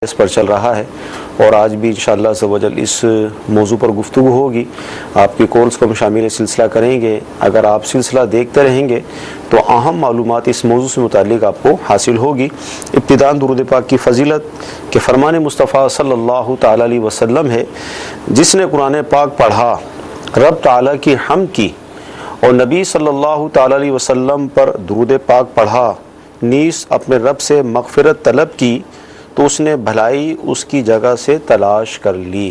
اس پر چل رہا ہے اور آج بھی انشاءاللہ عز و جل اس موضوع پر گفتگو ہوگی. آپ کی کالز کو ہم شامل سلسلہ کریں گے. اگر آپ سلسلہ دیکھتے رہیں گے تو اہم معلومات اس موضوع سے متعلق آپ کو حاصل ہوگی. ابتداءً درود پاک کی فضیلت کہ فرمان مصطفیٰ صلی اللہ تعالی علیہ وسلم ہے، جس نے قرآن پاک پڑھا، رب تعالی کی حمد کی اور نبی صلی اللہ تعالی علیہ وسلم پر درود پاک پڑھا، نیز اپنے رب سے مغفرت طلب کی تو اس نے بھلائی اس کی جگہ سے تلاش کر لی.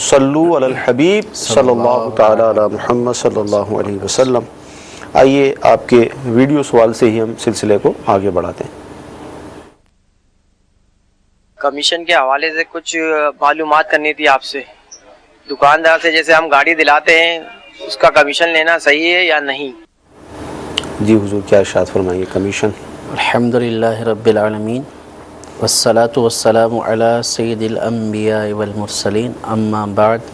صلو علی الحبیب صلی اللہ تعالی علی محمد صلی اللہ علیہ وسلم. آئیے آپ کے ویڈیو سوال سے ہی ہم سلسلے کو آگے بڑھاتے ہیں. کمیشن کے حوالے سے کچھ معلومات کرنی تھی آپ سے. دکاندار سے جیسے ہم گاڑی دلاتے ہیں اس کا کمیشن لینا صحیح ہے یا نہیں؟ جی حضور کیا ارشاد فرمائیے. کمیشن. الحمدللہ رب العالمین والصلاة والسلام علی سید الانبیاء والمرسلین، اما بعد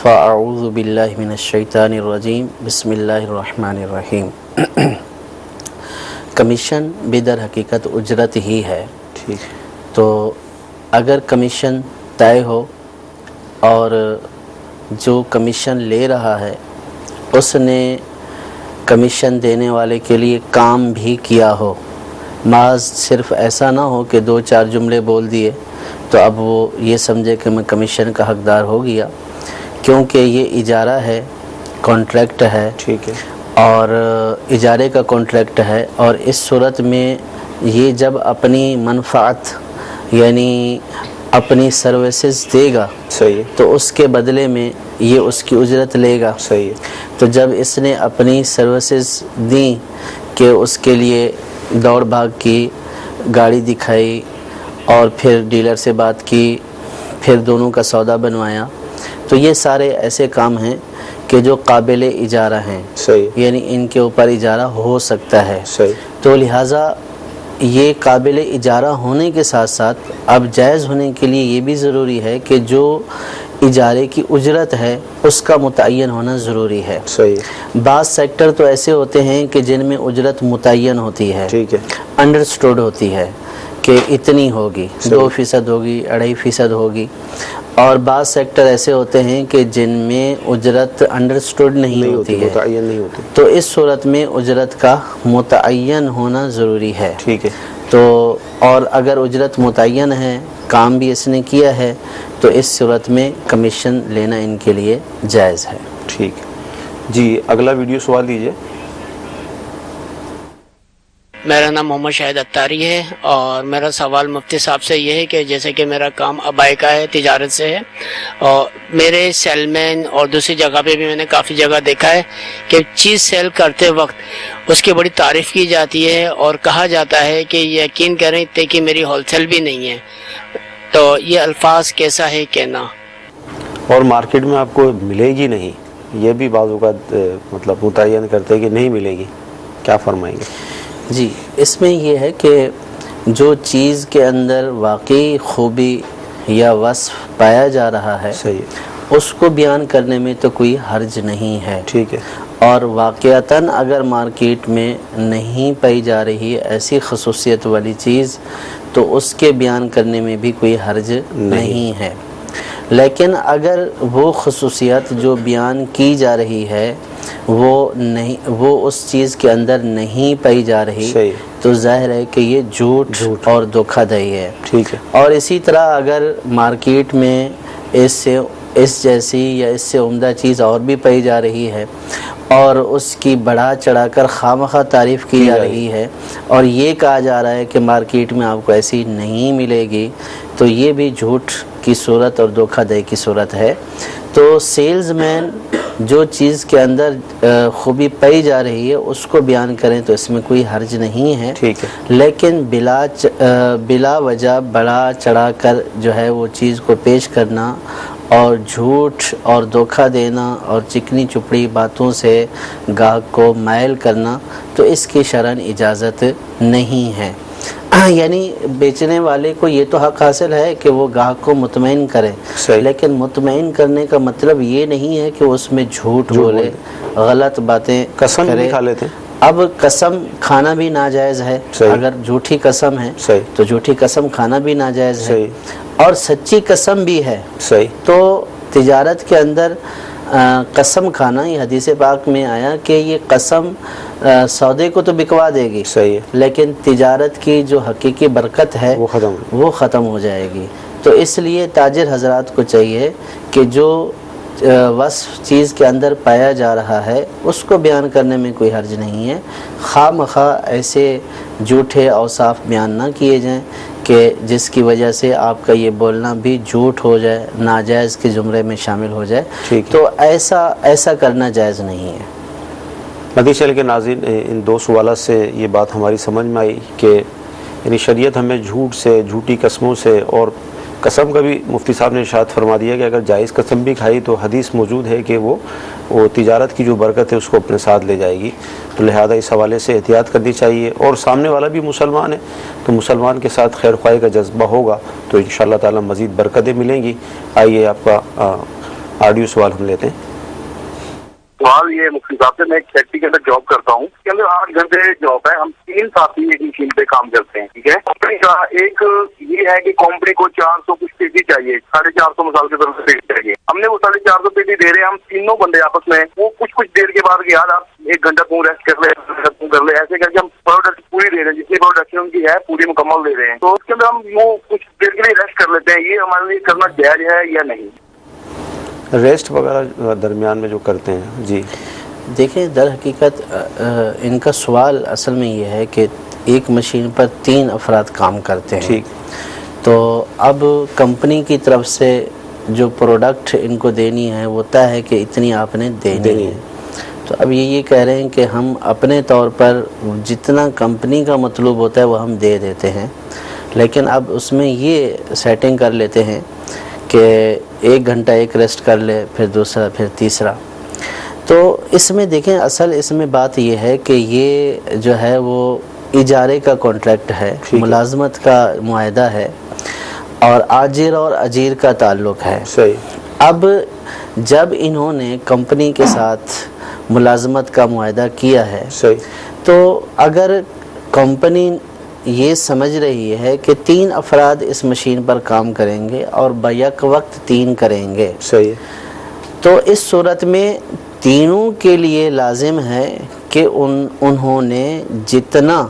فاعوذ باللہ من الشیطان الرجیم، بسم اللہ الرحمن الرحیم. کمیشن بدر حقیقت اجرت ہی ہے. ٹھیک. تو اگر کمیشن طے ہو اور جو کمیشن لے رہا ہے اس نے کمیشن دینے والے کے لیے کام بھی کیا ہو، محض صرف ایسا نہ ہو کہ دو چار جملے بول دیے تو اب وہ یہ سمجھے کہ میں کمیشن کا حقدار ہو گیا، کیونکہ یہ اجارہ ہے، کانٹریکٹ ہے. ٹھیک ہے. اور اجارے کا کانٹریکٹ ہے، اور اس صورت میں یہ جب اپنی منفعت یعنی اپنی سروسز دے گا صحیح ہے. تو اس کے بدلے میں یہ اس کی اجرت لے گا. صحیح ہے. تو جب اس نے اپنی سروسز دیں کہ اس کے لیے دوڑ بھاگ کی، گاڑی دکھائی اور پھر ڈیلر سے بات کی، پھر دونوں کا سودا بنوایا، تو یہ سارے ایسے کام ہیں کہ جو قابل اجارہ ہیں. صحیح. یعنی ان کے اوپر اجارہ ہو سکتا ہے. صحیح. تو لہٰذا یہ قابل اجارہ ہونے کے ساتھ ساتھ اب جائز ہونے کے لیے یہ بھی ضروری ہے کہ جو اجارے کی اجرت ہے اس کا متعین ہونا ضروری ہے. صحیح. بعض سیکٹر تو ایسے ہوتے ہیں کہ جن میں اجرت متعین ہوتی ہے، ٹھیک ہے، انڈرسٹوڈ ہوتی ہے کہ اتنی ہوگی، 2% ہوگی، 2.5% ہوگی. اور بعض سیکٹر ایسے ہوتے ہیں کہ جن میں اجرت انڈرسٹوڈ نہیں ہوتی ہے، متعین نہیں ہوتی. تو اس صورت میں اجرت کا متعین ہونا ضروری ہے. ٹھیک ہے. تو اور اگر اجرت متعین ہے، کام بھی اس نے کیا ہے، تو اس صورت میں کمیشن لینا ان کے لیے جائز ہے. ٹھیک ہے جی. اگلا ویڈیو سوال دیجیے. میرا نام محمد شاہد اتاری ہے اور میرا سوال مفتی صاحب سے یہ ہے کہ جیسے کہ میرا کام ابائی کا ہے، تجارت سے ہے، اور میرے سیل مین اور دوسری جگہ پہ بھی میں نے کافی جگہ دیکھا ہے کہ چیز سیل کرتے وقت اس کی بڑی تعریف کی جاتی ہے اور کہا جاتا ہے کہ یقین کریں اتنے کہ میری ہول سیل بھی نہیں ہے. تو یہ الفاظ کیسا ہے کہنا؟ اور مارکیٹ میں آپ کو ملے گی نہیں، یہ بھی بعض اوقات مطلب متعین کرتے ہیں کہ نہیں ملے گی، کیا فرمائیں گے؟ جی، اس میں یہ ہے کہ جو چیز کے اندر واقعی خوبی یا وصف پایا جا رہا ہے صحیح، اس کو بیان کرنے میں تو کوئی حرج نہیں ہے. ٹھیک ہے. اور واقعتاً اگر مارکیٹ میں نہیں پائی جا رہی ایسی خصوصیت والی چیز تو اس کے بیان کرنے میں بھی کوئی حرج نہیں ہے. لیکن اگر وہ خصوصیات جو بیان کی جا رہی ہے وہ اس چیز کے اندر نہیں پائی جا رہی صحیح، تو ظاہر ہے کہ یہ جھوٹ اور دھوکہ دہی ہے. ٹھیک ہے. اور اور اسی طرح اگر مارکیٹ میں اس جیسی یا اس سے عمدہ چیز اور بھی پائی جا رہی ہے اور اس کی بڑھا چڑھا کر خواہ تعریف کی جا رہی ہے اور یہ کہا جا رہا ہے کہ مارکیٹ میں آپ کو ایسی نہیں ملے گی، تو یہ بھی جھوٹ کی صورت اور دھوکہ دہی کی صورت ہے. تو سیلز مین جو چیز کے اندر خوبی پائی جا رہی ہے اس کو بیان کریں تو اس میں کوئی حرج نہیں ہے. ٹھیک ہے. لیکن بلا وجہ بڑھا چڑھا کر جو ہے وہ چیز کو پیش کرنا اور جھوٹ اور دھوکہ دینا اور چکنی چپڑی باتوں سے گاہک کو مائل کرنا تو اس کی شرعاً اجازت نہیں ہے. یعنی بیچنے والے کو یہ تو حق حاصل ہے کہ وہ گاہک کو مطمئن کرے، لیکن مطمئن کرنے کا مطلب یہ نہیں ہے کہ اس میں جھوٹ بولے، غلط باتیں قسم بھی کھا لیتے ہیں. اب قسم کھانا بھی ناجائز ہے، اگر جھوٹی قسم ہے تو جھوٹی قسم کھانا بھی ناجائز ہے، اور سچی قسم بھی ہے تو تجارت کے اندر قسم کھانا، یہ حدیث پاک میں آیا کہ یہ قسم سودے کو تو بکوا دے گی، لیکن تجارت کی جو حقیقی برکت ہے وہ ختم ہو جائے گی۔ تو اس لیے تاجر حضرات کو چاہیے کہ جو وصف چیز کے اندر پایا جا رہا ہے اس کو بیان کرنے میں کوئی حرج نہیں ہے، خواہ مخواہ ایسے جھوٹے اوصاف بیان نہ کیے جائیں کہ جس کی وجہ سے آپ کا یہ بولنا بھی جھوٹ ہو جائے، ناجائز کے زمرے میں شامل ہو جائے، تو ایسا کرنا جائز نہیں ہے۔ مدنی چینل کے ناظرین، ان دو سوالات سے یہ بات ہماری سمجھ میں آئی کہ یعنی شریعت ہمیں جھوٹ سے، جھوٹی قسموں سے، اور قسم کا بھی مفتی صاحب نے ارشاد فرما دیا کہ اگر جائز قسم بھی کھائی تو حدیث موجود ہے کہ وہ تجارت کی جو برکت ہے اس کو اپنے ساتھ لے جائے گی، تو لہذا اس حوالے سے احتیاط کرنی چاہیے، اور سامنے والا بھی مسلمان ہے تو مسلمان کے ساتھ خیر خواہی کا جذبہ ہوگا تو انشاءاللہ تعالی مزید برکتیں ملیں گی۔ آئیے آپ کا آڈیو سوال ہم لیتے ہیں۔ سوال یہ مفتی صاحب سے، میں ایک فیکٹری کے اندر جاب کرتا ہوں، اس کے اندر 8 گھنٹے جاب ہے، ہم 3 ساتھی ایک مشین پہ کام کرتے ہیں، ٹھیک ہے۔ کمپنی کا ایک یہ ہے کہ کمپنی کو 400 کچھ پیٹی چاہیے، 450 مثال کے طرف سے پیٹی چاہیے، ہم نے وہ 450 پیٹی دے رہے ہیں، ہم تینوں بندے آپس میں، وہ کچھ دیر کے بعد یار آپ 1 گھنٹہ تم ریسٹ کر لے، ایسے کر کے ہم پروڈکٹ پوری دے رہے ہیں، جتنی پروڈکشن ان کی ہے پوری مکمل دے رہے ہیں، تو اس کے اندر ہم وہ کچھ دیر کے لیے ریسٹ کر لیتے ہیں، یہ ہمارے لیے کرنا جائز ہے یا نہیں؟ ریسٹ وغیرہ درمیان میں جو کرتے ہیں؟ جی دیکھیں، در حقیقت ان کا سوال اصل میں یہ ہے کہ ایک مشین پر 3 افراد کام کرتے ہیں، تو اب کمپنی کی طرف سے جو پروڈکٹ ان کو دینی ہے وہ طے ہے کہ اتنی آپ نے دینی ہے، تو اب یہ کہہ رہے ہیں کہ ہم اپنے طور پر جتنا کمپنی کا مطلوب ہوتا ہے وہ ہم دے دیتے ہیں، لیکن اب اس میں یہ سیٹنگ کر لیتے ہیں کہ 1 گھنٹہ ایک ریسٹ کر لے، پھر دوسرا، پھر تیسرا۔ تو اس میں دیکھیں، اصل اس میں بات یہ ہے کہ یہ جو ہے وہ اجارے کا کانٹریکٹ ہے، ملازمت کا معاہدہ ہے، اور آجر اور اجیر کا تعلق ہے۔ اب جب انہوں نے کمپنی کے ساتھ ملازمت کا معاہدہ کیا ہے تو اگر کمپنی یہ سمجھ رہی ہے کہ 3 افراد اس مشین پر کام کریں گے اور بیک وقت 3 کریں گے، تو اس صورت میں تینوں کے لیے لازم ہے کہ انہوں نے جتنا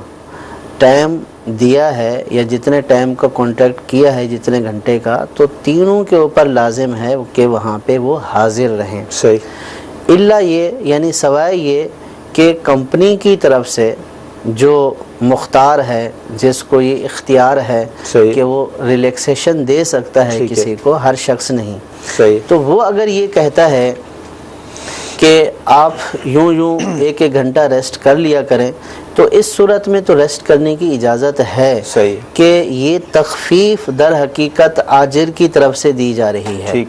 ٹائم دیا ہے یا جتنے ٹائم کا کانٹریکٹ کیا ہے، جتنے گھنٹے کا، تو تینوں کے اوپر لازم ہے کہ وہاں پہ وہ حاضر رہیں، الا یہ یعنی سوائے یہ کہ کمپنی کی طرف سے جو مختار ہے، جس کو یہ اختیار ہے کہ وہ ریلیکسیشن دے سکتا ہے کسی کو، ہر شخص نہیں، تو وہ اگر یہ کہتا ہے کہ آپ یوں 1 گھنٹہ ریسٹ کر لیا کریں، تو اس صورت میں تو ریسٹ کرنے کی اجازت ہے کہ یہ تخفیف در حقیقت آجر کی طرف سے دی جا رہی ہے،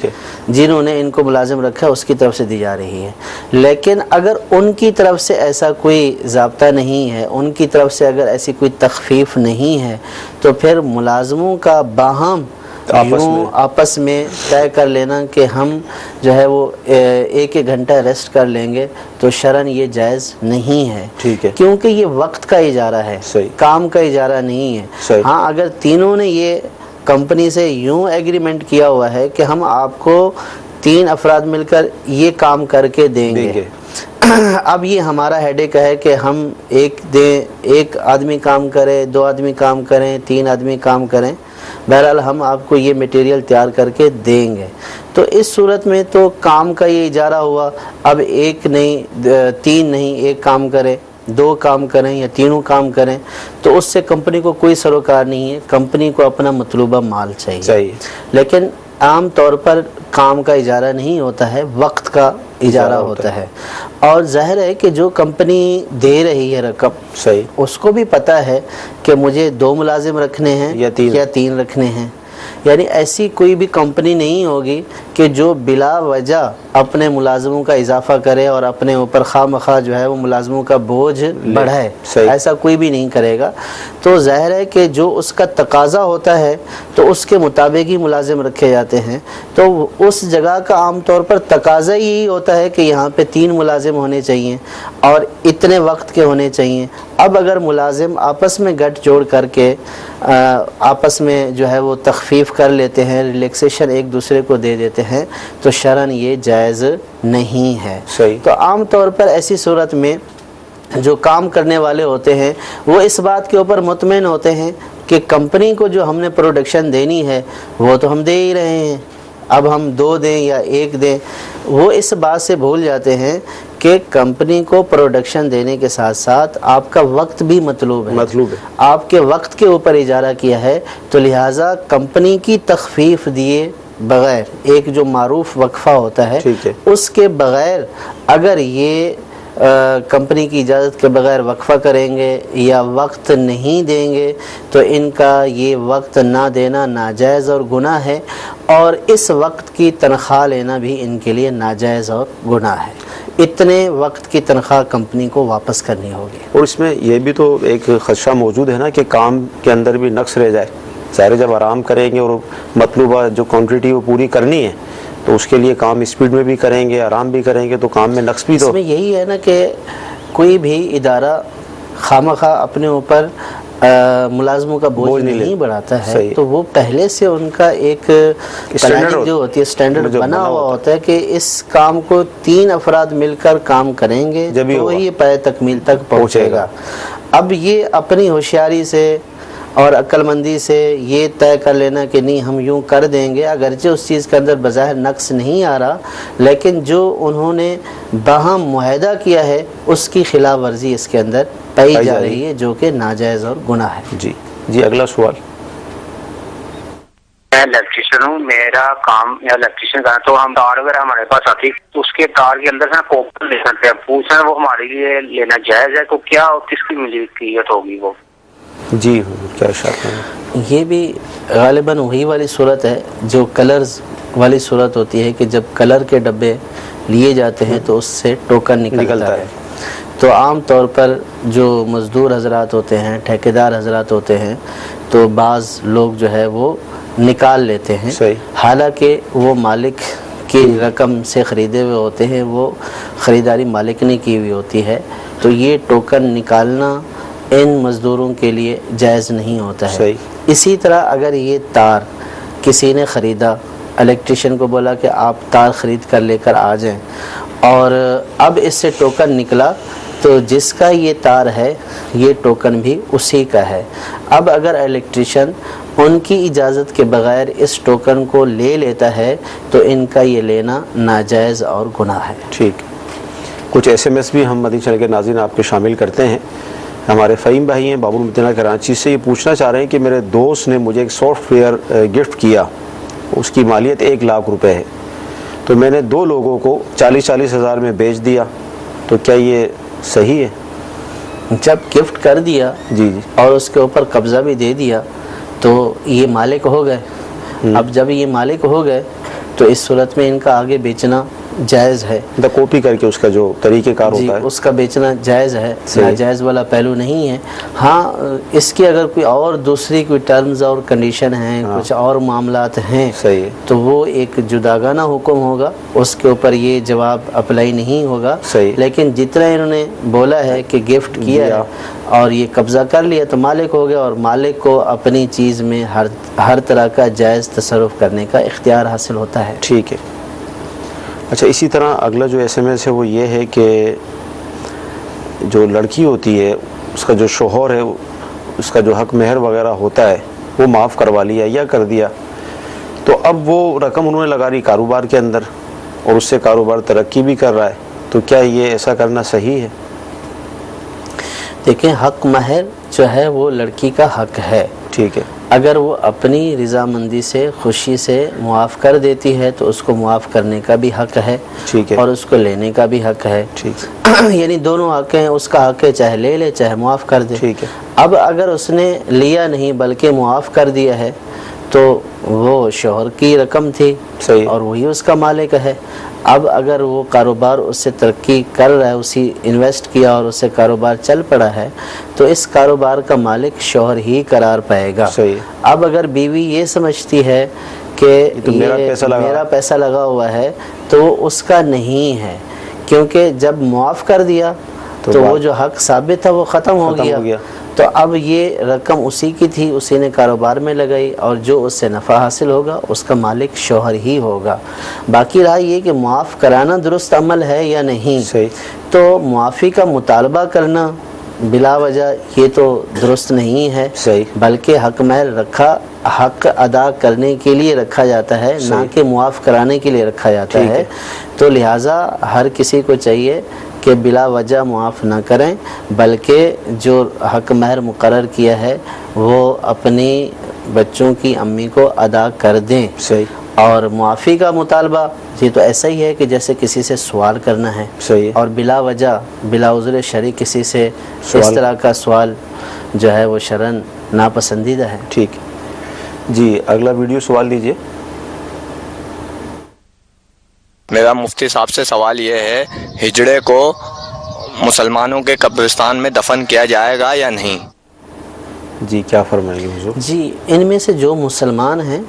جنہوں نے ان کو ملازم رکھا اس کی طرف سے دی جا رہی ہے، لیکن اگر ان کی طرف سے ایسا کوئی ضابطہ نہیں ہے، ان کی طرف سے اگر ایسی کوئی تخفیف نہیں ہے، تو پھر ملازموں کا باہم آپس میں طے کر لینا کہ ہم جو ہے وہ 1 گھنٹہ ریسٹ کر لیں گے، تو شرعاً یہ جائز نہیں ہے، کیونکہ یہ وقت کا اجارہ ہے، کام کا اجارہ نہیں ہے۔ ہاں، اگر تینوں نے یہ کمپنی سے یوں ایگریمنٹ کیا ہوا ہے کہ ہم آپ کو 3 افراد مل کر یہ کام کر کے دیں گے، اب یہ ہمارا ہیڈیک ہے کہ ہم ایک آدمی کام کرے، 2 آدمی کام کریں، 3 آدمی کام کریں، بہرحال ہم آپ کو یہ میٹیریل تیار کر کے دیں گے، تو اس صورت میں تو کام کا یہ اجارہ ہوا، اب 1 نہیں 3 نہیں، 1 کام کرے، 2 کام کریں یا تینوں کام کریں، تو اس سے کمپنی کو کوئی سروکار نہیں ہے، کمپنی کو اپنا مطلوبہ مال چاہیے، لیکن عام طور پر کام کا اجارہ نہیں ہوتا ہے، وقت کا اجارہ ہوتا ہے، اور ظاہر ہے کہ جو کمپنی دے رہی ہے رقم، اس کو بھی پتہ ہے کہ مجھے 2 ملازم رکھنے ہیں یا 3 رکھنے ہیں، یعنی ایسی کوئی بھی کمپنی نہیں ہوگی کہ جو بلا وجہ اپنے ملازموں کا اضافہ کرے اور اپنے اوپر خواہ مخواہ جو ہے وہ ملازموں کا بوجھ بڑھائے، ایسا کوئی بھی نہیں کرے گا۔ تو ظاہر ہے کہ جو اس کا تقاضا ہوتا ہے تو اس کے مطابق ہی ملازم رکھے جاتے ہیں۔ تو اس جگہ کا عام طور پر تقاضا یہی ہوتا ہے کہ یہاں پہ 3 ملازم ہونے چاہیے اور اتنے وقت کے ہونے چاہیے۔ اب اگر ملازم آپس میں گٹھ جوڑ کر کے آپس میں جو ہے وہ تخفیف کر لیتے ہیں، ریلیکسیشن ایک دوسرے کو دے دیتے ہیں، تو شرعاً یہ جائز نہیں ہے۔ تو عام طور پر ایسی صورت میں جو کام کرنے والے ہوتے ہیں وہ اس بات کے اوپر مطمئن ہوتے ہیں کہ کمپنی کو جو ہم نے پروڈکشن دینی ہے وہ تو ہم دے ہی رہے ہیں، اب ہم 2 دیں یا 1 دیں۔ وہ اس بات سے بھول جاتے ہیں کہ کمپنی کو پروڈکشن دینے کے ساتھ ساتھ آپ کا وقت بھی مطلوب ہے، آپ کے وقت کے اوپر اجارہ کیا ہے، تو لہٰذا کمپنی کی تخفیف دیے بغیر ایک جو معروف وقفہ ہوتا ہے اس کے بغیر اگر یہ کمپنی کی اجازت کے بغیر وقفہ کریں گے یا وقت نہیں دیں گے تو ان کا یہ وقت نہ دینا ناجائز اور گناہ ہے، اور اس وقت کی تنخواہ لینا بھی ان کے لیے ناجائز اور گناہ ہے۔ اتنے وقت کی تنخواہ کمپنی کو واپس کرنی ہوگی۔ اور اس میں یہ بھی تو ایک خدشہ موجود ہے نا کہ کام کے اندر بھی نقص رہ جائے، ظاہر جب آرام کریں گے اور مطلوبہ جو کوانٹٹی وہ پوری کرنی ہے تو اس کے لیے کام اسپیڈ میں بھی کریں گے، آرام بھی کریں گے، تو کام میں نقص بھی تو۔ اس میں یہی ہے نا کہ کوئی بھی ادارہ خواہ اپنے اوپر ملازموں کا بوجھ نہیں بڑھاتا ہے، تو وہ پہلے سے ان کا ایک پلاننگ جو ہوتی ہے، سٹینڈرڈ بنا ہوا ہوتا ہے کہ اس کام کو 3 افراد مل کر کام کریں گے تو یہ پائے تکمیل تک پہنچے گا۔ اب یہ اپنی ہوشیاری سے اور عقل مندی سے یہ طے کر لینا کہ نہیں ہم یوں کر دیں گے، اگرچہ اس چیز کے اندر بظاہر نقص نہیں آ رہا، لیکن جو انہوں نے باہم معاہدہ کیا ہے اس کی خلاف ورزی اس کے اندر پائی جا رہی ہے، جو کہ ناجائز اور گناہ ہے۔ جی اگلا سوال۔ میں الیکٹریشین ہوں، میرا کام الیکٹریشین کا، تو ہم تار وغیرہ ہمارے پاس آتی تو اس کے تار کے اندر سے کوپر لے سکتے ہیں، پوچھ رہے ہیں وہ ہمارے لیے لینا جائز ہے تو کیا کس کی ملکیت ہوگی وہ؟ جی کیا ارشاد ہے؟ یہ بھی غالباً وہی والی صورت ہے جو کلرز والی صورت ہوتی ہے کہ جب کلر کے ڈبے لیے جاتے ہیں تو اس سے ٹوکن نکلتا ہے۔ تو عام طور پر جو مزدور حضرات ہوتے ہیں، ٹھیکیدار حضرات ہوتے ہیں، تو بعض لوگ جو ہے وہ نکال لیتے ہیں، حالانکہ وہ مالک کی رقم سے خریدے ہوئے ہوتے ہیں، وہ خریداری مالک نے کی ہوئی ہوتی ہے، تو یہ ٹوکن نکالنا ان مزدوروں کے لیے جائز نہیں ہوتا ہے۔ اسی طرح اگر یہ تار کسی نے خریدا، الیکٹریشین کو بولا کہ آپ تار خرید کر لے کر آ جائیں، اور اب اس سے ٹوکن نکلا تو جس کا یہ تار ہے یہ ٹوکن بھی اسی کا ہے۔ اب اگر الیکٹریشین ان کی اجازت کے بغیر اس ٹوکن کو لے لیتا ہے تو ان کا یہ لینا ناجائز اور گناہ ہے۔ ٹھیک، کچھ SMS بھی ہم مدنی چینل کے ناظرین آپ کے شامل کرتے ہیں۔ ہمارے فہیم بھائی ہیں بابر مدینہ کراچی سے، یہ پوچھنا چاہ رہے ہیں کہ میرے دوست نے مجھے ایک سافٹ ویئر گفٹ کیا، اس کی مالیت 1 لاکھ روپے ہے، تو میں نے 2 لوگوں کو 40 ہزار میں بیچ دیا، تو کیا یہ صحیح ہے؟ جب گفٹ کر دیا جی اور اس کے اوپر قبضہ بھی دے دیا تو یہ مالک ہو گئے۔ اب جب یہ مالک ہو گئے تو اس صورت میں ان کا آگے بیچنا جائز ہے، کاپی کر کے اس کا جو طریقہ کار ہوتا ہے اس کا بیچنا جائز ہے، ناجائز والا پہلو نہیں ہے۔ ہاں اس کی اگر کوئی اور دوسری کوئی ٹرمز اور کنڈیشن ہیں، کچھ اور معاملات ہیں، تو وہ ایک جداگانہ حکم ہوگا، اس کے اوپر یہ جواب اپلائی نہیں ہوگا۔ لیکن جتنا انہوں نے بولا ہے کہ گفٹ کیا ہے اور یہ قبضہ کر لیا تو مالک ہو گیا، اور مالک کو اپنی چیز میں ہر طرح کا جائز تصرف کرنے کا اختیار حاصل ہوتا ہے۔ ٹھیک ہے۔ اچھا، اسی طرح اگلا جو SMS ہے وہ یہ ہے کہ جو لڑکی ہوتی ہے اس کا جو شوہر ہے اس کا جو حق مہر وغیرہ ہوتا ہے وہ معاف کروا لیا یا کر دیا، تو اب وہ رقم انہوں نے لگا لی کاروبار کے اندر اور اس سے کاروبار ترقی بھی کر رہا ہے، تو کیا یہ ایسا کرنا صحیح ہے؟ دیکھیں، حق مہر جو ہے وہ لڑکی کا حق ہے، ٹھیک ہے، اگر وہ اپنی رضامندی سے خوشی سے معاف کر دیتی ہے تو اس کو معاف کرنے کا بھی حق ہے، ٹھیک ہے، اور اس کو لینے کا بھی حق ہے، ٹھیک ہے، یعنی دونوں حق ہیں، اس کا حق ہے چاہے لے لے چاہے معاف کر دے، ٹھیک ہے۔ اب اگر اس نے لیا نہیں بلکہ معاف کر دیا ہے تو وہ شوہر کی رقم تھی صحیح. اور وہی اس کا مالک ہے. اب اگر وہ کاروبار اس سے ترقی کر رہا ہے، اسی انویسٹ کیا اور اس سے کاروبار چل پڑا ہے، تو اس کاروبار کا مالک شوہر ہی قرار پائے گا. صحیح. اب اگر بیوی یہ سمجھتی ہے کہ تو میرا یہ پیسہ لگا، میرا پیسہ لگا ہوا ہے، تو وہ اس کا نہیں ہے، کیونکہ جب معاف کر دیا تو وہ جو حق ثابت تھا وہ ختم ہو گیا. تو اب یہ رقم اسی کی تھی، اسی نے کاروبار میں لگائی، اور جو اس سے نفع حاصل ہوگا اس کا مالک شوہر ہی ہوگا. باقی رہا یہ کہ معاف کرانا درست عمل ہے یا نہیں. صحیح. تو معافی کا مطالبہ کرنا بلا وجہ یہ تو درست نہیں ہے. صحیح. بلکہ حق مہر رکھا حق ادا کرنے کے لیے رکھا جاتا ہے، نہ کہ معاف کرانے کے لیے رکھا جاتا ہے. تو لہٰذا ہر کسی کو چاہیے کہ بلا وجہ معاف نہ کریں، بلکہ جو حق مہر مقرر کیا ہے وہ اپنی بچوں کی امی کو ادا کر دیں. صحیح. اور معافی کا مطالبہ یہ تو ایسا ہی ہے کہ جیسے کسی سے سوال کرنا ہے. صحیح. اور بلا وجہ بلا عذر شرعی کسی سے اس طرح کا سوال جو ہے وہ شرعاً ناپسندیدہ ہے. ٹھیک. جی اگلا ویڈیو سوال لیجئے. میرا مفتی صاحب سے سوال یہ ہے، ہجڑے کو مسلمانوں کے قبرستان میں دفن کیا جائے گا یا نہیں؟ جی کیا فرمائیں گے حضور؟ جی ان میں سے جو مسلمان ہیں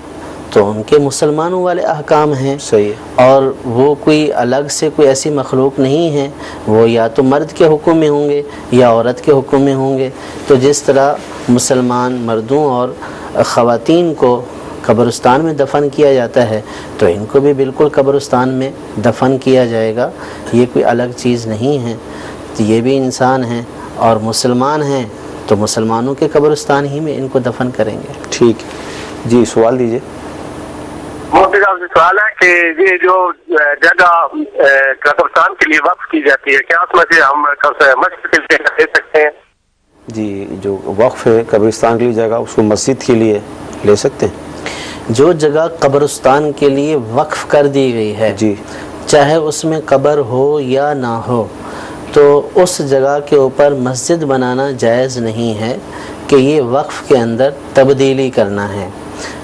تو ان کے مسلمانوں والے احکام ہیں. صحیح. اور وہ کوئی الگ سے کوئی ایسی مخلوق نہیں ہے، وہ یا تو مرد کے حکم میں ہوں گے یا عورت کے حکم میں ہوں گے. تو جس طرح مسلمان مردوں اور خواتین کو قبرستان میں دفن کیا جاتا ہے تو ان کو بھی بالکل قبرستان میں دفن کیا جائے گا. یہ کوئی الگ چیز نہیں ہے. تو یہ بھی انسان ہیں اور مسلمان ہیں تو مسلمانوں کے قبرستان ہی میں ان کو دفن کریں گے. ٹھیک. جی سوال دیجئے. مفتی صاحب سے سوال ہے کہ یہ جو جگہ قبرستان کے لیے وقف کی جاتی ہے، کیا اس میں سے ہم مسجد کے لیے لے سکتے ہیں؟ جی جو وقف ہے قبرستان کے لیے جگہ، اس کو مسجد کے لیے لے سکتے ہیں. جو جگہ قبرستان کے لیے وقف کر دی گئی ہے، جی چاہے اس میں قبر ہو یا نہ ہو، تو اس جگہ کے اوپر مسجد بنانا جائز نہیں ہے کہ یہ وقف کے اندر تبدیلی کرنا ہے.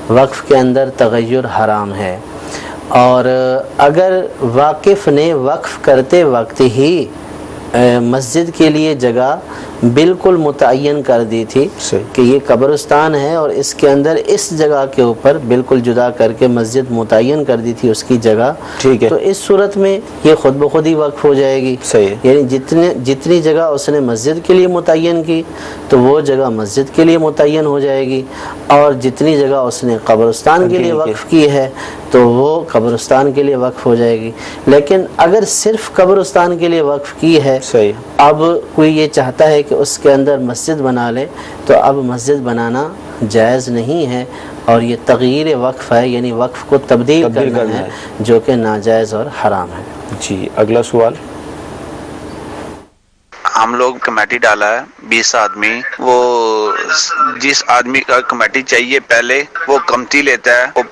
وقف کے اندر تغیر حرام ہے. اور اگر واقف نے وقف کرتے وقت ہی مسجد کے لیے جگہ بالکل متعین کر دی تھی کہ یہ قبرستان ہے اور اس کے اندر اس جگہ کے اوپر بالکل جدا کر کے مسجد متعین کر دی تھی اس کی جگہ، ٹھیک ہے، تو اس صورت میں یہ خود بخود ہی وقف ہو جائے گی. صحیح. یعنی جتنی جگہ اس نے مسجد کے لیے متعین کی تو وہ جگہ مسجد کے لیے متعین ہو جائے گی، اور جتنی جگہ اس نے قبرستان کے لیے وقف کی ہے تو وہ قبرستان کے لیے وقف ہو جائے گی. لیکن اگر صرف قبرستان کے لیے وقف کی ہے، صحیح، اب کوئی یہ چاہتا ہے کہ اس کے اندر مسجد بنا لے، تو اب مسجد بنانا جائز نہیں ہے، اور یہ تغییر وقف ہے، یعنی وقف کو تبدیل کرنا ہے، جو کہ ناجائز اور حرام ہے. جی اگلا سوال. ہم لوگ کمیٹی ڈالا ہے 20 آدمی، وہ جس آدمی کا کمیٹی چاہیے پہلے وہ کمتی لیتا ہے، وہ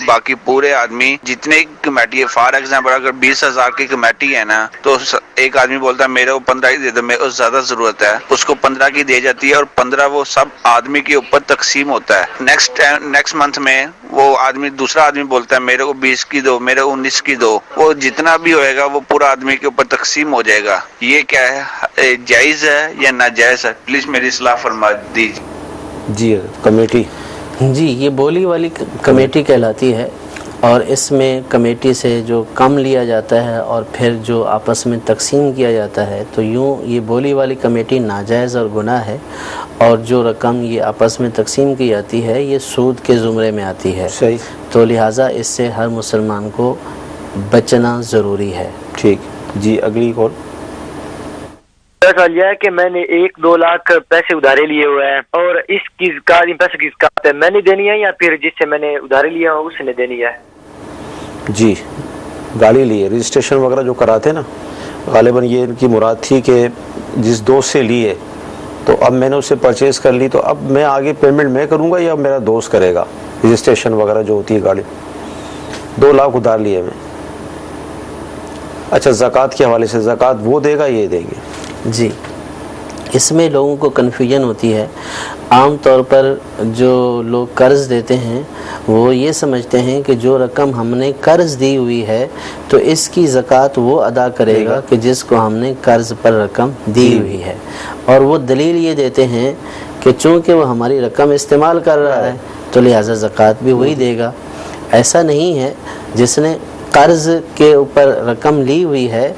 باقی پورے آدمی جتنے کمیٹی ہے، فار ایگزامپل اگر 20,000 کی کمیٹی ہے نا تو ایک آدمی بولتا ہے میرے کو 15 کی دے دو، میرے کو زیادہ ضرورت ہے، اس کو 15 کی دے جاتی ہے اور 15 وہ سب آدمی کے اوپر تقسیم ہوتا ہے. نیکسٹ منتھ میں وہ آدمی دوسرا آدمی بولتا ہے میرے کو 20 کی دو، میرے کو 19 کی دو، وہ جتنا بھی ہوئے گا وہ پورا آدمی کے اوپر تقسیم ہو جائے گا. یہ کیا ہے، جائز ہے یا ناجائز ہے؟ پلیز میری اصلاح فرما دیجیے. جی کمیٹی، جی یہ بولی والی کمیٹی کہلاتی ہے، اور اس میں کمیٹی سے جو کم لیا جاتا ہے اور پھر جو آپس میں تقسیم کیا جاتا ہے، تو یوں یہ بولی والی کمیٹی ناجائز اور گناہ ہے، اور جو رقم یہ آپس میں تقسیم کی جاتی ہے یہ سود کے زمرے میں آتی ہے. صحیح. تو لہٰذا اس سے ہر مسلمان کو بچنا ضروری ہے. ٹھیک. جی اگلی کال. سوال یہ ہے کہ میں نے 1-2 لاکھ پیسے ادھارے لیے ہوئے ہیں، اور اس کی پیسے کی زکات ہے میں نے دینی ہے یا پھر جس سے میں نے ادھارے لیا ہو اس نے دینی ہے؟ جی گاڑی لیے رجسٹریشن وغیرہ جو کراتے نا، غالباً یہ ان کی مراد تھی کہ جس دوست سے لیے تو اب میں نے اسے پرچیز کر لی، تو اب میں آگے پیمنٹ میں کروں گا یا میرا دوست کرے گا؟ رجسٹریشن وغیرہ جو ہوتی ہے گاڑی، 2 لاکھ ادھار لیے میں. اچھا زکوٰۃ کے حوالے سے، زکوٰۃ وہ دے گا یہ دیں گے؟ جی اس میں لوگوں کو کنفیوژن ہوتی ہے. عام طور پر جو لوگ قرض دیتے ہیں وہ یہ سمجھتے ہیں کہ جو رقم ہم نے قرض دی ہوئی ہے تو اس کی زکوٰۃ وہ ادا کرے گا کہ جس کو ہم نے قرض پر رقم دی ہوئی ہے، اور وہ دلیل یہ دیتے ہیں کہ چونکہ وہ ہماری رقم استعمال کر رہا ہے تو لہٰذا زکوٰۃ بھی وہی دے گا. ایسا نہیں ہے. جس نے قرض کے اوپر رقم لی ہوئی ہے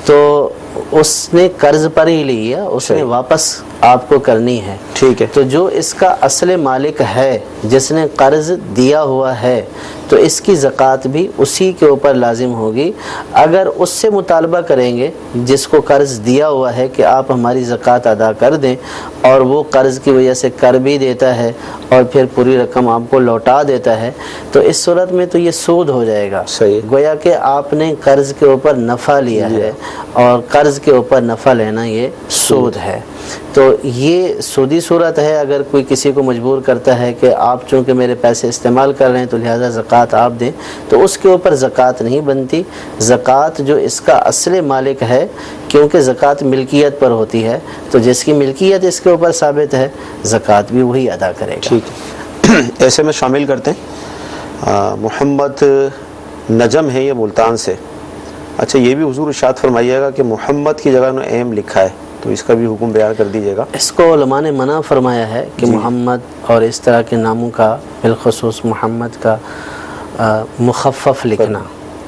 تو اس نے قرض پر ہی لی ہے، اس نے واپس آپ کو کرنی ہے. ٹھیک ہے. تو جو اس کا اصل مالک ہے، جس نے قرض دیا ہوا ہے، تو اس کی زکوٰۃ بھی اسی کے اوپر لازم ہوگی. اگر اس سے مطالبہ کریں گے جس کو قرض دیا ہوا ہے کہ آپ ہماری زکوٰۃ ادا کر دیں، اور وہ قرض کی وجہ سے کر بھی دیتا ہے اور پھر پوری رقم آپ کو لوٹا دیتا ہے، تو اس صورت میں تو یہ سود ہو جائے گا. صحیح. گویا کہ آپ نے قرض کے اوپر نفع لیا ہے، اور قرض کے اوپر نفع لینا یہ سود ہے. تو یہ سودی صورت ہے. اگر کوئی کسی کو مجبور کرتا ہے کہ آپ چونکہ میرے پیسے استعمال کر رہے ہیں تو لہٰذا زکوٰۃ آپ دیں، تو اس کے اوپر زکوٰۃ نہیں بنتی. زکوٰۃ جو اس کا اصل مالک ہے، کیونکہ زکوٰۃ ملکیت پر ہوتی ہے، تو جس کی ملکیت اس کے اوپر ثابت ہے زکوٰۃ بھی وہی ادا کرے گا. ٹھیک ہے. ایسے میں شامل کرتے ہیں محمد نجم ہے یہ ملتان سے. اچھا، یہ بھی حضور ارشاد فرمائیے گا کہ محمد کی جگہ انہوں نے ایم لکھا ہے، تو اس کا بھی حکم بیان کر دیجیے گا. اس کو علماء نے منع فرمایا ہے کہ محمد اور اس طرح کے ناموں کا، بالخصوص محمد کا مخفف لکھنا،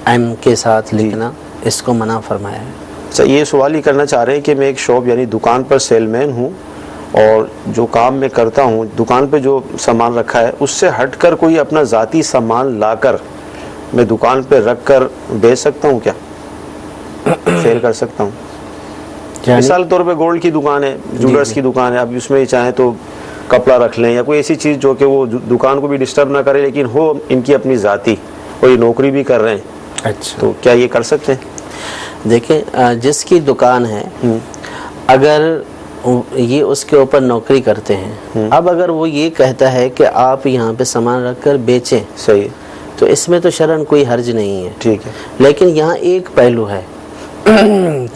ایم کے ساتھ لکھنا، اس کو منع فرمایا ہے. اچھا، یہ سوال ہی کرنا چاہ رہے ہیں کہ میں ایک شاپ یعنی دکان پر سیل مین ہوں، اور جو کام میں کرتا ہوں دکان پہ جو سامان رکھا ہے اس سے ہٹ کر کوئی اپنا ذاتی سامان لا کر میں دکان پہ رکھ کر بیچ سکتا ہوں کیا؟ سیل کر سکتا ہوں؟ مثال طور پہ گولڈ کی دکان ہے، جولرس کی دکان ہے، اب اس میں چاہیں تو کپڑا رکھ لیں یا کوئی ایسی چیز جو کہ وہ دکان کو بھی ڈسٹرب نہ کرے لیکن ہو ان کی اپنی ذاتی، اور یہ نوکری بھی کر رہے ہیں. اچھا، تو کیا یہ کر سکتے ہیں؟ دیکھیں، جس کی دکان ہے اگر یہ اس کے اوپر نوکری کرتے ہیں، اب اگر وہ یہ کہتا ہے کہ آپ یہاں پہ سامان رکھ کر بیچیں، صحیح، تو اس میں تو شرعاً کوئی حرج نہیں ہے. ٹھیک ہے. لیکن یہاں ایک پہلو ہے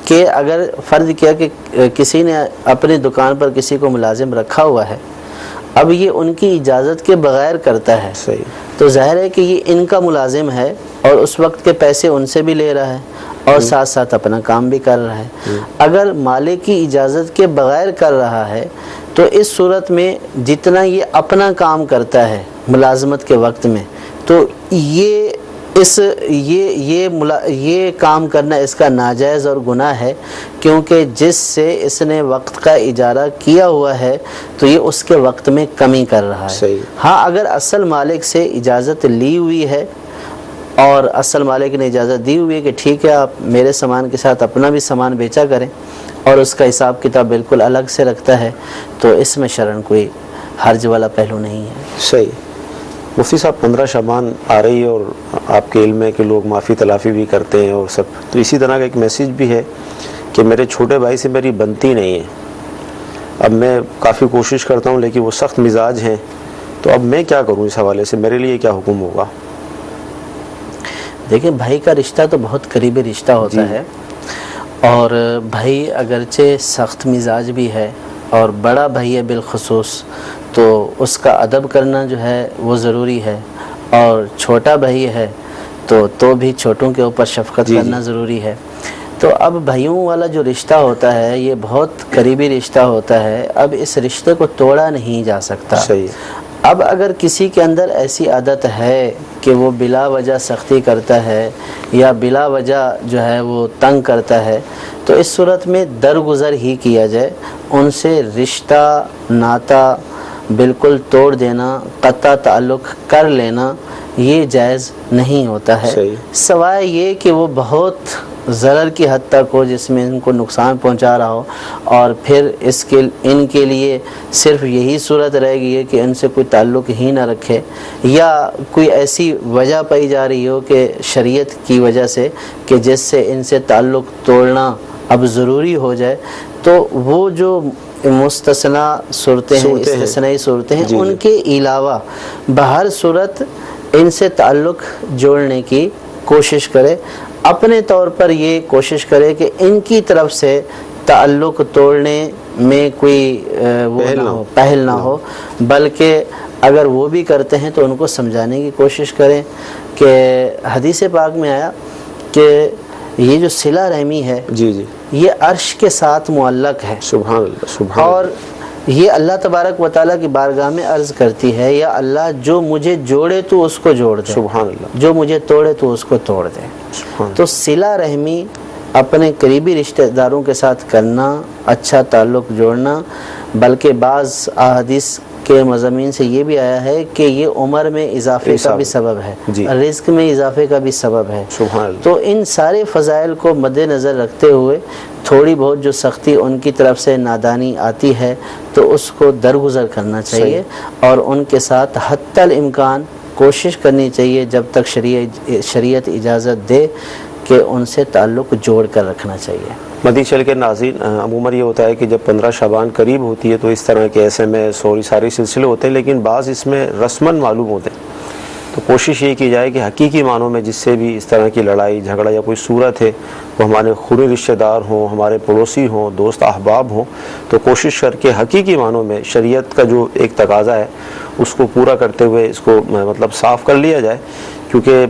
کہ اگر فرض کیا کہ کسی نے اپنی دکان پر کسی کو ملازم رکھا ہوا ہے، اب یہ ان کی اجازت کے بغیر کرتا ہے، صحیح، تو ظاہر ہے کہ یہ ان کا ملازم ہے اور اس وقت کے پیسے ان سے بھی لے رہا ہے اور ساتھ ساتھ اپنا کام بھی کر رہا ہے. اگر مالک کی اجازت کے بغیر کر رہا ہے تو اس صورت میں جتنا یہ اپنا کام کرتا ہے ملازمت کے وقت میں، تو یہ کام کرنا اس کا ناجائز اور گناہ ہے، کیونکہ جس سے اس نے وقت کا اجارہ کیا ہوا ہے تو یہ اس کے وقت میں کمی کر رہا ہے. صحیح. ہاں، اگر اصل مالک سے اجازت لی ہوئی ہے اور اصل مالک نے اجازت دی ہوئی ہے کہ ٹھیک ہے آپ میرے سامان کے ساتھ اپنا بھی سامان بیچا کریں، اور اس کا حساب کتاب بالکل الگ سے رکھتا ہے، تو اس میں شرعاً کوئی حرج والا پہلو نہیں ہے. صحیح. مفتی صاحب، 15 شعبان آ رہی ہے اور آپ کے علم ہے کہ لوگ معافی تلافی بھی کرتے ہیں اور سب، تو اسی طرح کا ایک میسیج بھی ہے کہ میرے چھوٹے بھائی سے میری بنتی نہیں ہے. اب میں کافی کوشش کرتا ہوں لیکن وہ سخت مزاج ہیں، تو اب میں کیا کروں اس حوالے سے، میرے لیے کیا حکم ہوگا؟ دیکھیں، بھائی کا رشتہ تو بہت قریبی رشتہ ہوتا ہے، اور بھائی اگرچہ سخت مزاج بھی ہے اور بڑا بھائی ہے بالخصوص، تو اس کا ادب کرنا جو ہے وہ ضروری ہے، اور چھوٹا بھائی ہے تو بھی چھوٹوں کے اوپر شفقت کرنا ضروری ہے. تو اب بھائیوں والا جو رشتہ ہوتا ہے یہ بہت قریبی رشتہ ہوتا ہے، اب اس رشتے کو توڑا نہیں جا سکتا. صحیح. اب اگر کسی کے اندر ایسی عادت ہے کہ وہ بلا وجہ سختی کرتا ہے یا بلا وجہ جو ہے وہ تنگ کرتا ہے، تو اس صورت میں درگزر ہی کیا جائے، ان سے رشتہ ناتا بالکل توڑ دینا، قطع تعلق کر لینا یہ جائز نہیں ہوتا ہے. سوائے یہ کہ وہ بہت ضرر کی حد تک ہو جس میں ان کو نقصان پہنچا رہا ہو، اور پھر ان کے لیے صرف یہی صورت رہ گئی ہے کہ ان سے کوئی تعلق ہی نہ رکھے، یا کوئی ایسی وجہ پائی جا رہی ہو کہ شریعت کی وجہ سے کہ جس سے ان سے تعلق توڑنا اب ضروری ہو جائے، تو وہ جو مستثنا صورتیں ہیں، استثنائی صورتیں ہیں، ان کے علاوہ بہر صورت ان سے تعلق جوڑنے کی کوشش کرے. اپنے طور پر یہ کوشش کرے کہ ان کی طرف سے تعلق توڑنے میں کوئی وہ پہل نہ ہو، بلکہ اگر وہ بھی کرتے ہیں تو ان کو سمجھانے کی کوشش کریں کہ حدیث پاک میں آیا کہ یہ جو صلہ رحمی ہے یہ عرش کے ساتھ معلق ہے. سبحان اللہ، سبحان اور یہ اللہ تبارک و تعالیٰ کی بارگاہ میں عرض کرتی ہے یا اللہ جو مجھے جوڑے تو اس کو جوڑ دے، سبحان اللہ، جو مجھے توڑے تو اس کو توڑ دے. تو صلہ رحمی اپنے قریبی رشتہ داروں کے ساتھ کرنا، اچھا تعلق جوڑنا، بلکہ بعض احادیث کے مضامین سے یہ بھی آیا ہے کہ یہ عمر میں اضافے کا بھی سبب ہے، رزق میں اضافے کا بھی سبب ہے. تو ان سارے فضائل کو مد نظر رکھتے ہوئے تھوڑی بہت جو سختی ان کی طرف سے نادانی آتی ہے تو اس کو درگزر کرنا چاہیے اور ان کے ساتھ حتی الامکان کوشش کرنی چاہیے جب تک شریعت اجازت دے کہ ان سے تعلق جوڑ کر رکھنا چاہیے. مدی چل کے ناظرین، عموماً یہ ہوتا ہے کہ جب 15 شعبان قریب ہوتی ہے تو اس طرح کے ایسے میں سارے سلسلے ہوتے ہیں، لیکن بعض اس میں رسماً معلوم ہوتے ہیں. تو کوشش یہ کی جائے کہ حقیقی معنوں میں جس سے بھی اس طرح کی لڑائی جھگڑا یا کوئی صورت ہے وہ ہمارے خورے رشتہ دار ہوں، ہمارے پڑوسی ہوں، دوست احباب ہوں، تو کوشش کر کے حقیقی معنوں میں شریعت کا جو ایک تقاضا ہے اس کو پورا کرتے ہوئے اس کو مطلب صاف کر لیا جائے. کیونکہ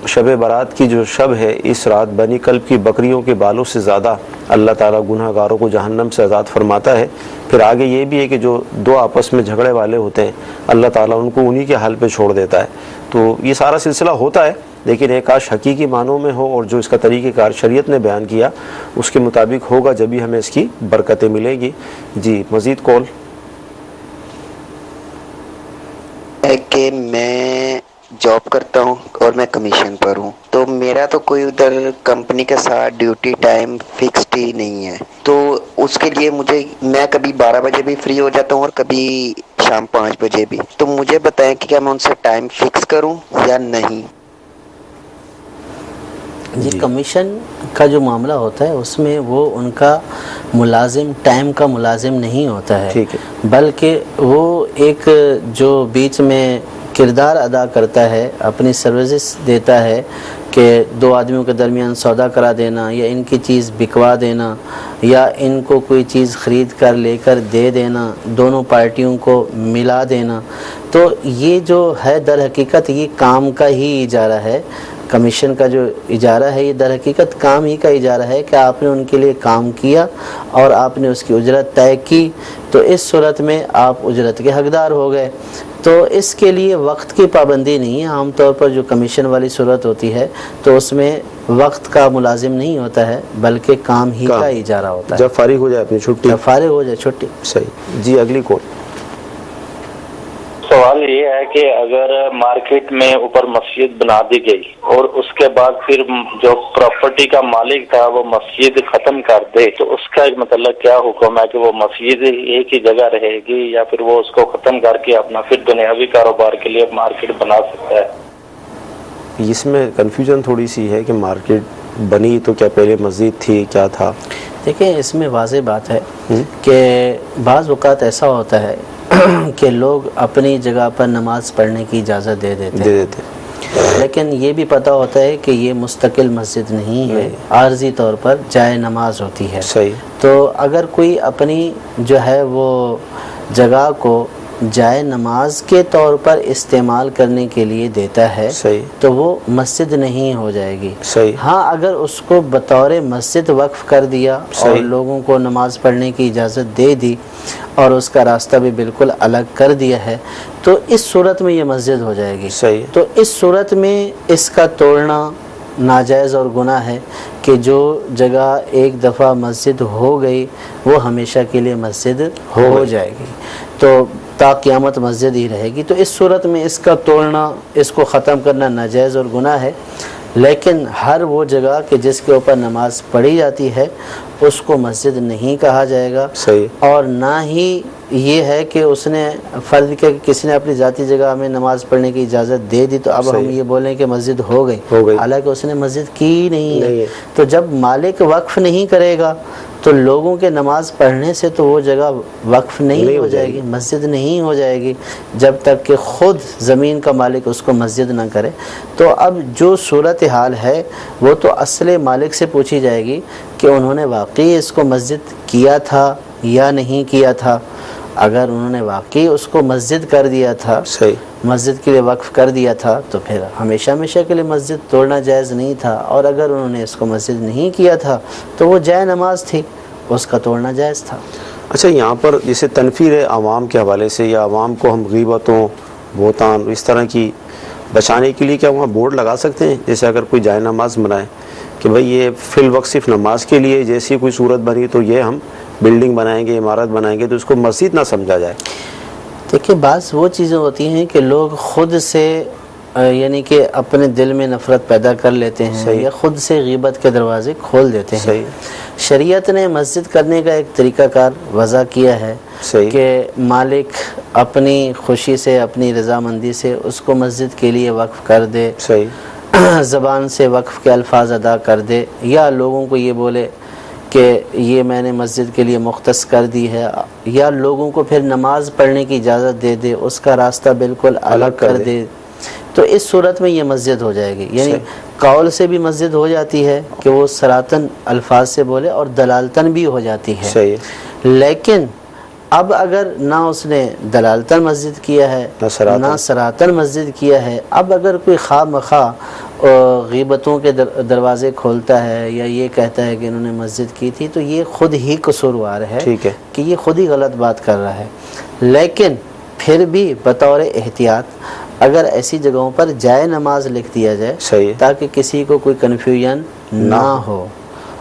شب برات کی جو شب ہے، اس رات بنی کلب کی بکریوں کے بالوں سے زیادہ اللہ تعالیٰ گناہ گاروں کو جہنم سے آزاد فرماتا ہے. پھر آگے یہ بھی ہے کہ جو دو آپس میں جھگڑے والے ہوتے ہیں اللہ تعالیٰ ان کو انہی کے حال پہ چھوڑ دیتا ہے. تو یہ سارا سلسلہ ہوتا ہے، لیکن ایک کاش حقیقی معنوں میں ہو اور جو اس کا طریقہ کار شریعت نے بیان کیا اس کے مطابق ہوگا، جبھی ہمیں اس کی برکتیں ملیں گی. جی مزید کال. کہ میں جاب کرتا ہوں اور میں کمیشن پر ہوں، تو میرا تو کوئی ادھر کمپنی کے ساتھ ڈیوٹی ٹائم فکسڈ ہی نہیں ہے. تو اس کے لیے میں کبھی 12 بجے بھی فری ہو جاتا ہوں اور کبھی شام 5 بجے بھی. تو مجھے بتائیں کہ کیا میں ان سے ٹائم فکس کروں یا نہیں؟ جی کمیشن کا جو معاملہ ہوتا ہے اس میں وہ ان کا ملازم ٹائم کا ملازم نہیں ہوتا ہے، بلکہ وہ ایک جو بیچ میں کردار ادا کرتا ہے، اپنی سروسز دیتا ہے کہ دو آدمیوں کے درمیان سودا کرا دینا یا ان کی چیز بکوا دینا یا ان کو کوئی چیز خرید کر لے کر دے دینا، دونوں پارٹیوں کو ملا دینا. تو یہ جو ہے در حقیقت یہ کام کا ہی اجارہ ہے. کمیشن کا جو اجارہ ہے یہ در حقیقت کام ہی کا اجارہ ہے کہ آپ نے ان کے لیے کام کیا اور آپ نے اس کی اجرت طے کی، تو اس صورت میں آپ اجرت کے حقدار ہو گئے. تو اس کے لیے وقت کی پابندی نہیں ہے. عام طور پر جو کمیشن والی صورت ہوتی ہے تو اس میں وقت کا ملازم نہیں ہوتا ہے بلکہ کام ہی کا اجارہ ہوتا ہے. جب فارغ ہو جائے اپنی چھٹی، جب فارغ ہو جائے چھٹی. صحیح. جی اگلی کال. سوال یہ ہے کہ اگر مارکیٹ میں اوپر مسجد بنا دی گئی اور اس کے بعد پھر جو پراپرٹی کا مالک تھا وہ مسجد ختم کر دے تو اس کا مطلب کیا حکم ہے کہ وہ مسجد ایک ہی جگہ رہے گی یا پھر وہ اس کو ختم کر کے اپنا پھر دنیاوی کاروبار کے لیے مارکیٹ بنا سکتا ہے؟ اس میں کنفیوژن تھوڑی سی ہے کہ مارکیٹ بنی تو کیا پہلے مسجد تھی، کیا تھا؟ دیکھیں اس میں واضح بات ہے کہ بعض اوقات ایسا ہوتا ہے کہ لوگ اپنی جگہ پر نماز پڑھنے کی اجازت دے دیتے ہیں، لیکن یہ بھی پتہ ہوتا ہے کہ یہ مستقل مسجد نہیں ہے، عارضی طور پر جائے نماز ہوتی ہے. تو اگر کوئی اپنی جو ہے وہ جگہ کو جائے نماز کے طور پر استعمال کرنے کے لیے دیتا ہے تو وہ مسجد نہیں ہو جائے گی. ہاں اگر اس کو بطور مسجد وقف کر دیا اور لوگوں کو نماز پڑھنے کی اجازت دے دی اور اس کا راستہ بھی بالکل الگ کر دیا ہے تو اس صورت میں یہ مسجد ہو جائے گی. تو اس صورت میں اس کا توڑنا ناجائز اور گناہ ہے کہ جو جگہ ایک دفعہ مسجد ہو گئی وہ ہمیشہ کے لیے مسجد ہو جائے گی، تو تا قیامت مسجد ہی رہے گی. تو اس صورت میں اس کا توڑنا، اس کو ختم کرنا ناجائز اور گناہ ہے. لیکن ہر وہ جگہ کہ جس کے اوپر نماز پڑھی جاتی ہے اس کو مسجد نہیں کہا جائے گا. اور نہ ہی یہ ہے کہ اس نے فرض کیا کہ کسی نے اپنی ذاتی جگہ میں نماز پڑھنے کی اجازت دے دی تو اب ہم یہ بولیں کہ مسجد ہو گئی، حالانکہ اس نے مسجد کی نہیں ہے. تو جب مالک وقف نہیں کرے گا تو لوگوں کے نماز پڑھنے سے تو وہ جگہ وقف نہیں ہو جائے گی، مسجد نہیں ہو جائے گی جب تک کہ خود زمین کا مالک اس کو مسجد نہ کرے۔ تو اب جو صورتحال ہے وہ تو اصل مالک سے پوچھی جائے گی کہ انہوں نے واقعی اس کو مسجد کیا تھا یا نہیں کیا تھا۔ اگر انہوں نے واقعی اس کو مسجد کر دیا تھا، مسجد کے لیے وقف کر دیا تھا، تو پھر ہمیشہ ہمیشہ کے لیے مسجد توڑنا جائز نہیں تھا، اور اگر انہوں نے اس کو مسجد نہیں کیا تھا تو وہ جائے نماز تھی، اس کا توڑنا جائز تھا۔ اچھا، یہاں پر جیسے تنفیر عوام کے حوالے سے، یا عوام کو ہم غیبتوں، بہتان، اس طرح کی بچانے کے لیے کیا وہاں بورڈ لگا سکتے ہیں؟ جیسے اگر کوئی جائے نماز بنائے کہ بھئی یہ فی الوقت صرف نماز کے لیے، جیسی کوئی صورت بنی تو یہ ہم بلڈنگ بنائیں گے، عمارت بنائیں گے، تو اس کو مسجد نہ سمجھا جائے۔ دیکھیں، بعض وہ چیزیں ہوتی ہیں کہ لوگ خود سے یعنی کہ اپنے دل میں نفرت پیدا کر لیتے ہیں یا خود سے غیبت کے دروازے کھول دیتے ہیں۔ شریعت نے مسجد کرنے کا ایک طریقہ کار وضع کیا ہے کہ مالک اپنی خوشی سے، اپنی رضامندی سے اس کو مسجد کے لیے وقف کر دے، زبان سے وقف کے الفاظ ادا کر دے، یا لوگوں کو یہ بولے کہ یہ میں نے مسجد کے لیے مختص کر دی ہے، یا لوگوں کو پھر نماز پڑھنے کی اجازت دے دے، اس کا راستہ بالکل الگ کر دے، تو اس صورت میں یہ مسجد ہو جائے گی۔ یعنی قول سے بھی مسجد ہو جاتی ہے کہ وہ سراتن الفاظ سے بولے، اور دلالتن بھی ہو جاتی ہے۔ لیکن اب اگر نہ اس نے دلالتن مسجد کیا ہے نہ سراتن مسجد کیا ہے، اب اگر کوئی خواہ مخواہ غیبتوں کے دروازے کھولتا ہے یا یہ کہتا ہے کہ انہوں نے مسجد کی تھی، تو یہ خود ہی قصوروار ہے کہ یہ خود ہی غلط بات کر رہا ہے۔ لیکن پھر بھی بطور احتیاط اگر ایسی جگہوں پر جائے نماز لکھ دیا جائے تاکہ کسی کو کوئی کنفیوژن نہ ہو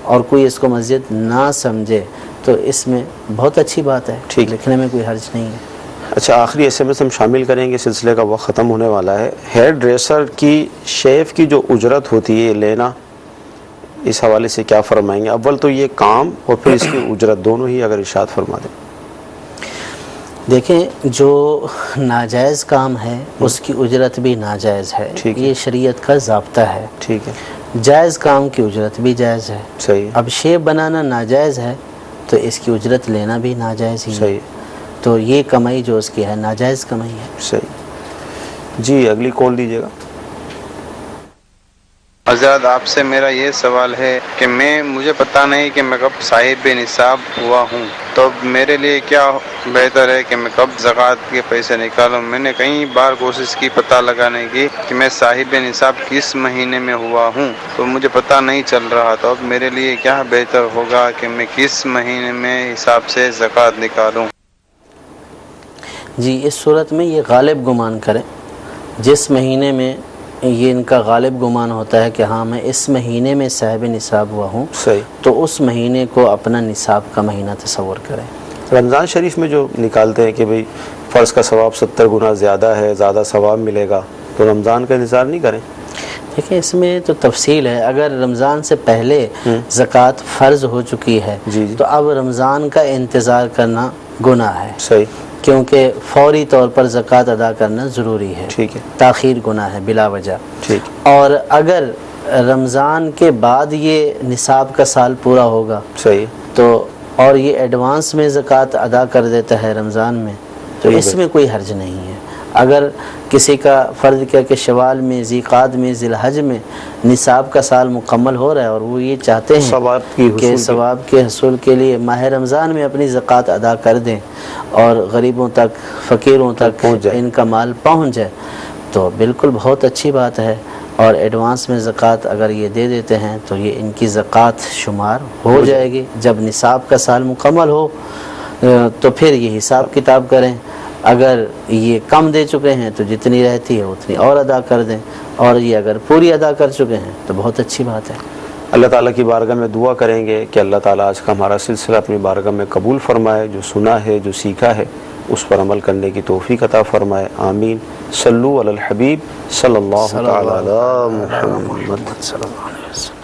اور کوئی اس کو مسجد نہ سمجھے، تو اس میں بہت اچھی بات ہے، لکھنے میں کوئی حرج نہیں ہے۔ اچھا، آخری ایس ایم ایس ہم شامل کریں گے، سلسلے کا وقت ختم ہونے والا ہے۔ ہیئر ڈریسر کی شیف کی جو اجرت ہوتی ہے لینا، اس حوالے سے کیا فرمائیں گے؟ اول تو یہ کام اور پھر اس کی اجرت دونوں ہی اگر ارشاد فرما دیں۔ دیکھیں، جو ناجائز کام ہے اس کی اجرت بھی ناجائز ہے، یہ شریعت کا ضابطہ ہے۔ ٹھیک ہے، جائز کام کی اجرت بھی جائز ہے۔ صحیح۔ اب شیپ بنانا ناجائز ہے تو اس کی اجرت لینا بھی ناجائز ہی ہے، تو یہ کمائی جو اس کی ہے ناجائز کمائی ہے۔ صحیح جی، اگلی کال دیجیے گا۔ حضرت، آپ سے میرا یہ سوال ہے کہ مجھے پتہ نہیں کہ میں کب صاحب نصاب ہوا ہوں، تو میرے لیے کیا بہتر ہے کہ میں کب زکوٰۃ کے پیسے نکالوں؟ میں نے کئی بار کوشش کی پتہ لگانے کی کہ میں صاحب نصاب کس مہینے میں ہوا ہوں، تو مجھے پتہ نہیں چل رہا، تو اب میرے لیے کیا بہتر ہوگا کہ میں کس مہینے میں حساب سے زکوٰۃ نکالوں؟ جی، اس صورت میں یہ غالب گمان کریں، جس مہینے میں یہ ان کا غالب گمان ہوتا ہے کہ ہاں میں اس مہینے میں صاحب نصاب ہوا ہوں، تو اس مہینے کو اپنا نصاب کا مہینہ تصور کریں۔ رمضان شریف میں جو نکالتے ہیں کہ بھئی فرض کا ثواب 70 گنا زیادہ ہے، زیادہ ثواب ملے گا، تو رمضان کا انتظار نہیں کریں؟ دیکھیں، اس میں تو تفصیل ہے۔ اگر رمضان سے پہلے زکوٰۃ فرض ہو چکی ہے تو اب رمضان کا انتظار کرنا گناہ ہے، صحیح، کیونکہ فوری طور پر زکوٰۃ ادا کرنا ضروری ہے، ٹھیک ہے، تاخیر گناہ ہے بلا وجہ۔ ٹھیک، اور اگر رمضان کے بعد یہ نصاب کا سال پورا ہوگا، صحیح، تو اور یہ ایڈوانس میں زکوٰۃ ادا کر دیتا ہے رمضان میں، تو اس میں کوئی حرج نہیں ہے۔ اگر کسی کا فرض کیا کہ شوال میں، ذی قعدہ میں، ذی الحج میں نصاب کا سال مکمل ہو رہا ہے اور وہ یہ چاہتے ہیں کہ ثواب کے حصول کے لیے ماہ رمضان میں اپنی زکوٰۃ ادا کر دیں اور غریبوں تک، فقیروں تک ان کا مال پہنچ جائے، تو بالکل بہت اچھی بات ہے، اور ایڈوانس میں زکوٰۃ اگر یہ دے دیتے ہیں تو یہ ان کی زکوٰۃ شمار ہو جائے گی۔ جب نصاب کا سال مکمل ہو تو پھر یہ حساب کتاب کریں، اگر یہ کم دے چکے ہیں تو جتنی رہتی ہے اتنی اور ادا کر دیں، اور یہ اگر پوری ادا کر چکے ہیں تو بہت اچھی بات ہے۔ اللہ تعالیٰ کی بارگاہ میں دعا کریں گے کہ اللہ تعالیٰ آج کا ہمارا سلسلہ اپنی بارگاہ میں قبول فرمائے، جو سنا ہے، جو سیکھا ہے، اس پر عمل کرنے کی توفیق عطا فرمائے، آمین۔ صلو علی الحبیب صلی اللہ علیہ وسلم۔